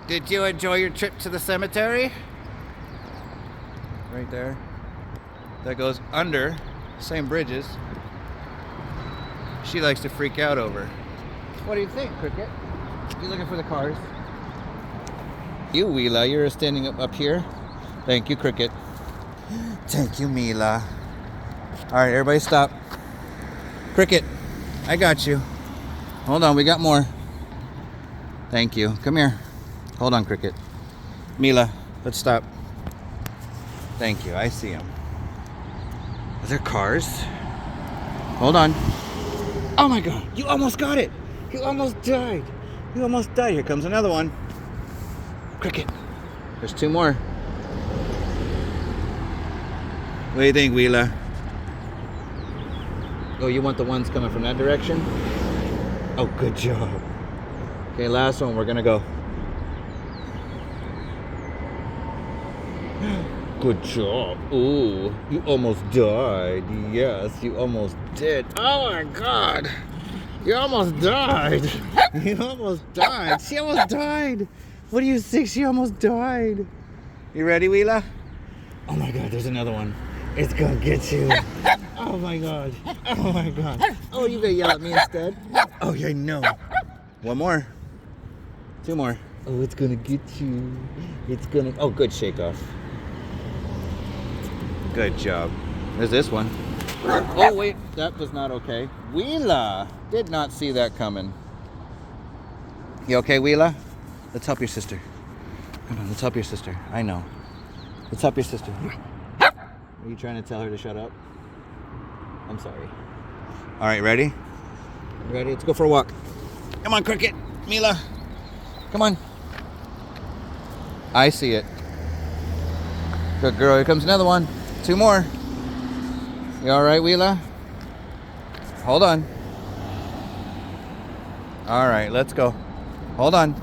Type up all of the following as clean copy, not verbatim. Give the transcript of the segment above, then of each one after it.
Did you enjoy your trip to the cemetery? Right there. That goes under same bridges. She likes to freak out over. What do you think, Cricket? You looking for the cars? You, Wheela, you're standing up here. Thank you, Cricket. Thank you, Mila. All right, everybody stop. Cricket, I got you. Hold on, we got more. Thank you. Come here. Hold on, Cricket. Mila, let's stop. Thank you, I see them. Are there cars? Hold on. Oh my God, you almost got it. You almost died. You almost died. Here comes another one. Cricket, there's two more. What do you think, Wheela? Oh, you want the ones coming from that direction? Oh, good job. Okay, last one, we're gonna go. Good job. Ooh, you almost died. Yes, you almost did. Oh my God. You almost died. You almost died. She almost died. What do you think? She almost died. You ready, Wheela? Oh my God, there's another one. It's gonna get you. Oh my God. Oh my God. Oh, you gonna yell at me instead? Oh, yeah, I know. One more. Two more. Oh, it's gonna get you. It's gonna. Oh, good shake off. Good job. There's this one. Oh, wait. That was not okay. Wheela did not see that coming. You okay, Wheela? Let's help your sister. Come on, let's help your sister. I know. Let's help your sister. Are you trying to tell her to shut up? I'm sorry. All right, ready? Ready? Let's go for a walk. Come on, Cricket. Mila. Come on. I see it. Good girl. Here comes another one. Two more. You all right, Wheela? Hold on. All right, let's go. Hold on.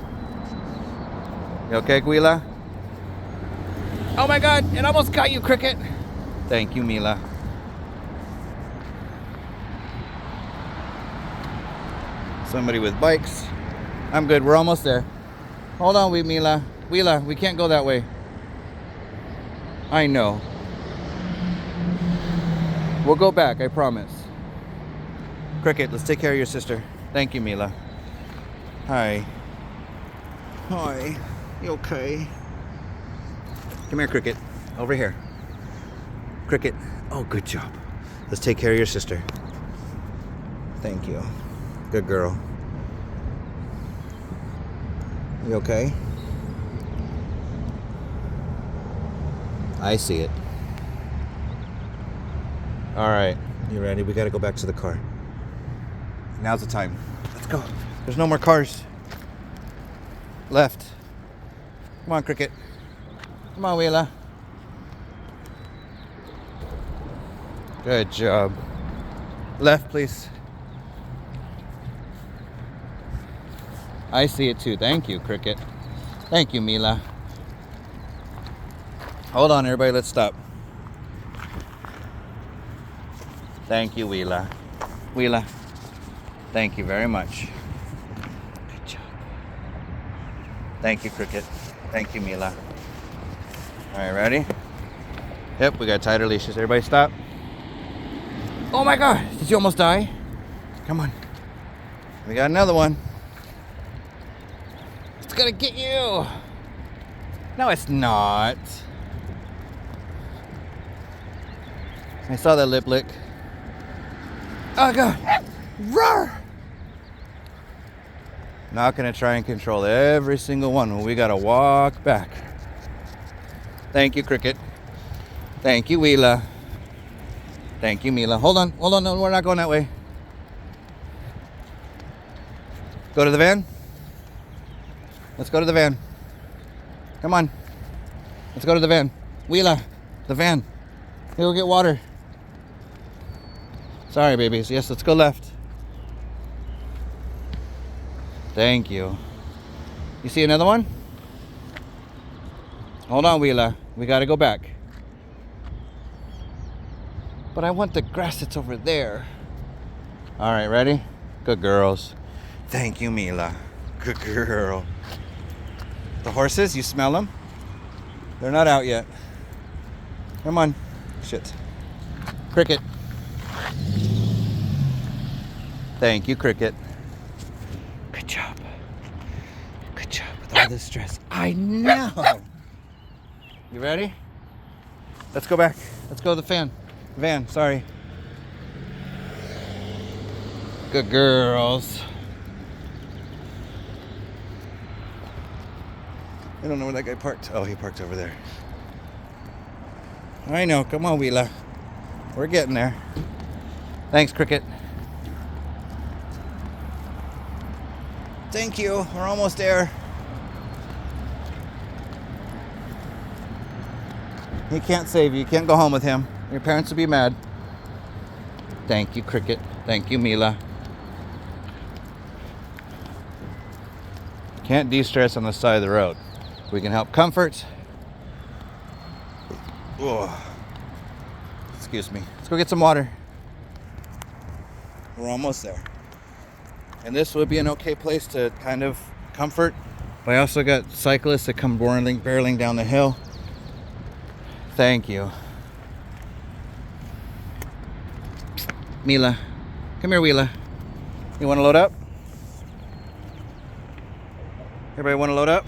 You okay, Wheela? Oh my God, it almost got you, Cricket. Thank you, Mila. Somebody with bikes. I'm good, we're almost there. Hold on, Mila. Wheela, we can't go that way. I know. We'll go back, I promise. Cricket, let's take care of your sister. Thank you, Mila. Hi. Hi. You okay? Come here, Cricket. Over here. Cricket. Oh, good job. Let's take care of your sister. Thank you. Good girl. You okay? I see it. All right. You ready? We got to go back to the car. Now's the time. Let's go. There's no more cars. Left. Come on, Cricket. Come on, Wheela. Good job. Left, please. I see it too. Thank you, Cricket. Thank you, Mila. Hold on, everybody. Let's stop. Thank you, Wheela. Wheela. Thank you very much. Good job. Thank you, Cricket. Thank you, Mila. All right, ready? Yep, we got tighter leashes. Everybody stop. Oh my God, did you almost die? Come on. We got another one. It's gonna get you. No, it's not. I saw that lip lick. Oh God, roar! Not gonna try and control every single one when we gotta walk back. Thank you, Cricket. Thank you, Wheela. Thank you, Mila. Hold on, no, we're not going that way. Go to the van. Let's go to the van. Come on. Let's go to the van. Wheela, the van. Hey, go get water. Sorry, babies. Yes, let's go left. Thank you. You see another one? Hold on, Wheela. We gotta go back. But I want the grass that's over there. All right, ready? Good girls. Thank you, Mila. Good girl. The horses, you smell them? They're not out yet. Come on. Shit. Cricket. Thank you, Cricket. Good job. Good job with all this stress. I know. You ready? Let's go back. Let's go to the van, sorry. Good girls. I don't know where that guy parked. Oh, he parked over there. I know. Come on, Wheela. We're getting there. Thanks, Cricket. Thank you. We're almost there. He can't save you. You can't go home with him. Your parents will be mad. Thank you, Cricket. Thank you, Mila. Can't de-stress on the side of the road. We can help comfort. Oh. Excuse me. Let's go get some water. We're almost there. And this would be an okay place to kind of comfort. But I also got cyclists that come barreling down the hill. Thank you. Mila. Come here, Wheela. You want to load up? Everybody want to load up?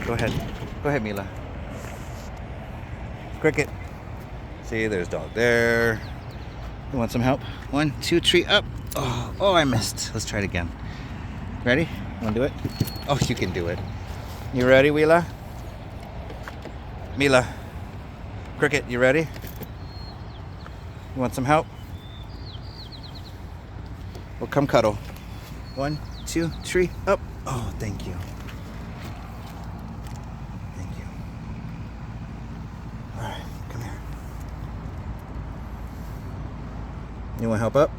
Go ahead. Go ahead, Mila. Cricket. See, there's dog there. You want some help? 1, 2, 3, up. Oh, I missed. Let's try it again. Ready? You want to do it? Oh, you can do it. You ready, Wheela? Mila. Cricket, you ready? You want some help? Well, come cuddle. 1, 2, 3, up. Oh, thank you. Thank you. All right, come here. You want help up?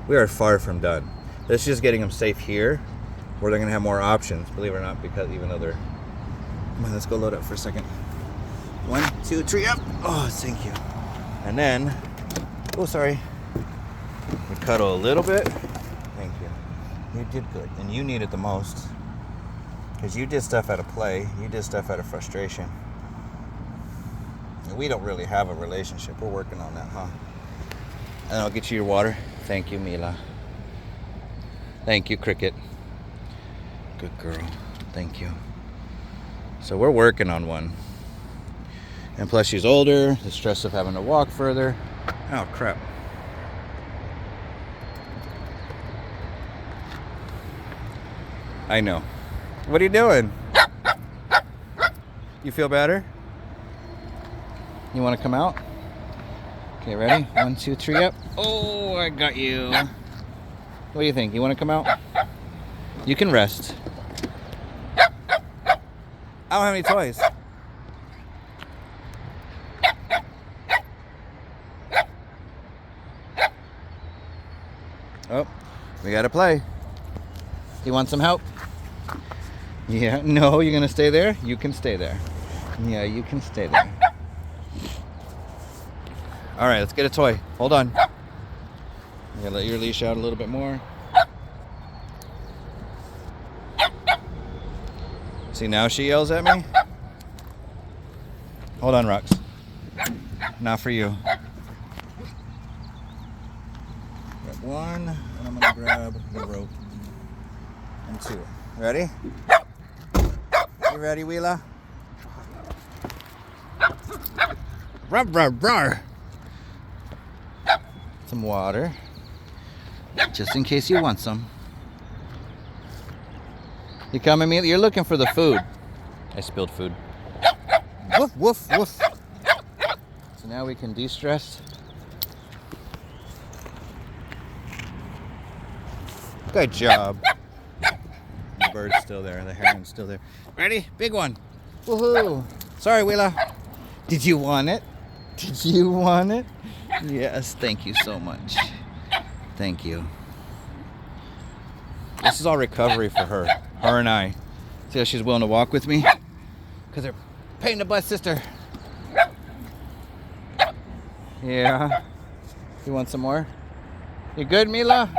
We are far from done. This is just getting them safe here, where they're gonna have more options, believe it or not, because even though they're... Come on, let's go load up for a second. 1, 2, 3, up. Oh, thank you. And then, oh, sorry. We cuddle a little bit. Thank you. You did good, and you need it the most, because you did stuff out of play. You did stuff out of frustration. And we don't really have a relationship. We're working on that, huh? And I'll get you your water. Thank you, Mila. Thank you, Cricket. Good girl. Thank you. So we're working on one. And plus she's older, the stress of having to walk further. Oh, crap. I know. What are you doing? You feel better? You want to come out? Okay, ready? 1, 2, 3, up. Oh, I got you. What do you think? You want to come out? You can rest. I don't have any toys. Oh, we gotta play. You want some help? Yeah, no, you're gonna stay there? You can stay there. Yeah, you can stay there. All right, let's get a toy. Hold on. You gotta let your leash out a little bit more. See, now she yells at me. Hold on, Rox. Not for you. Grab 1, and I'm gonna grab the rope. And 2. Ready? You ready, Wheela? Rub, rub, rub. Some water, just in case you want some. You coming, Mila? You're looking for the food. I spilled food. Woof, woof, woof. So now we can de-stress. Good job. The bird's still there. The heron's still there. Ready? Big one. Woohoo. Sorry, Wheela. Did you want it? Did you want it? Yes, thank you so much. Thank you. This is all recovery for her. Her and I. See how she's willing to walk with me? Because they're pain in the butt, sister. Yeah. You want some more? You good, Mila?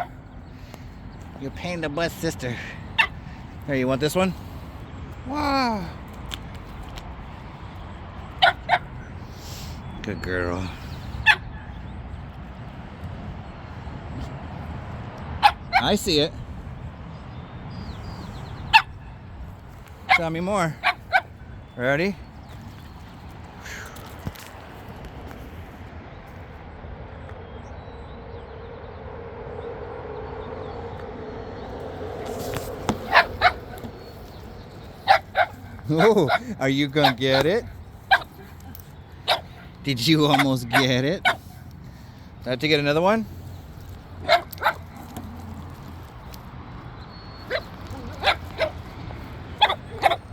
You pain in the butt, sister. Here, you want this one? Wow. Good girl. I see it. Tell me more. Ready? Oh, are you gonna get it? Did you almost get it? Do I have to get another one?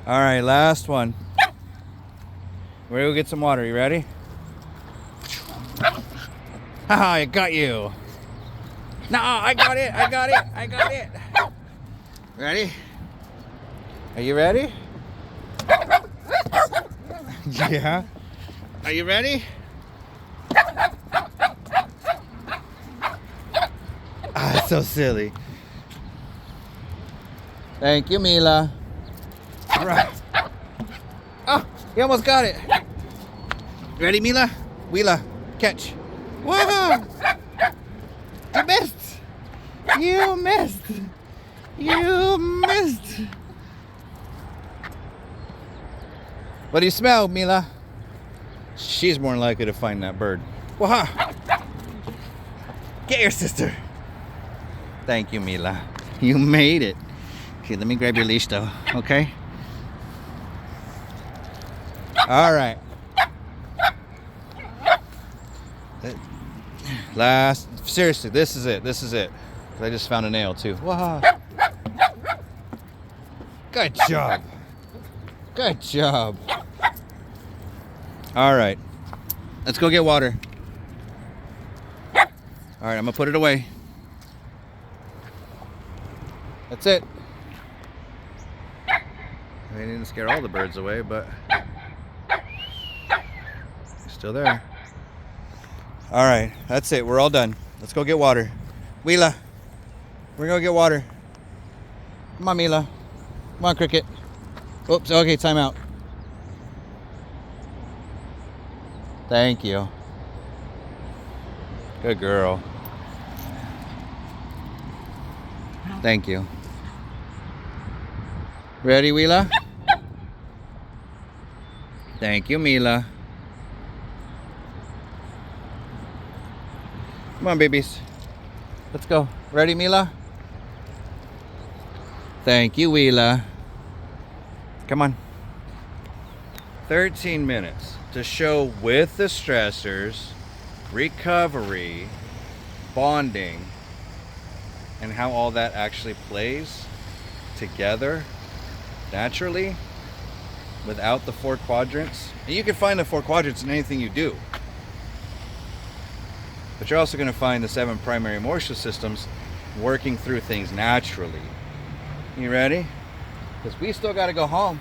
All right, last one. We're gonna go get some water. You ready? Haha, I got you. No, I got it. I got it. I got it. Ready? Are you ready? Yeah. Are you ready? Ah, it's so silly. Thank you, Mila. Right. Oh, you almost got it. Ready, Mila? Wheela, catch. Wow! You missed. You missed. You missed. What do you smell, Mila? She's more likely to find that bird. Waha! Get your sister. Thank you, Mila. You made it. Okay, let me grab your leash though, okay? All right. Last, seriously, this is it. This is it. I just found a nail too. Waha! Good job. Good job. All right. Let's go get water. All right, I'm gonna put it away. That's it. I didn't scare all the birds away, but they're still there. All right, that's it. We're all done. Let's go get water. Wheela, we're gonna get water. Come on, Mila. Come on, Cricket. Oops, okay, time out. Thank you. Good girl. Thank you. Ready, Wheela? Thank you, Mila. Come on, babies. Let's go. Ready, Mila? Thank you, Wheela. Come on. 13 minutes to show with the stressors, recovery, bonding, and how all that actually plays together naturally without the 4 quadrants. And you can find the 4 quadrants in anything you do. But you're also going to find the 7 primary emotional systems working through things naturally. You ready? Because we still got to go home.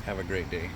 Have a great day.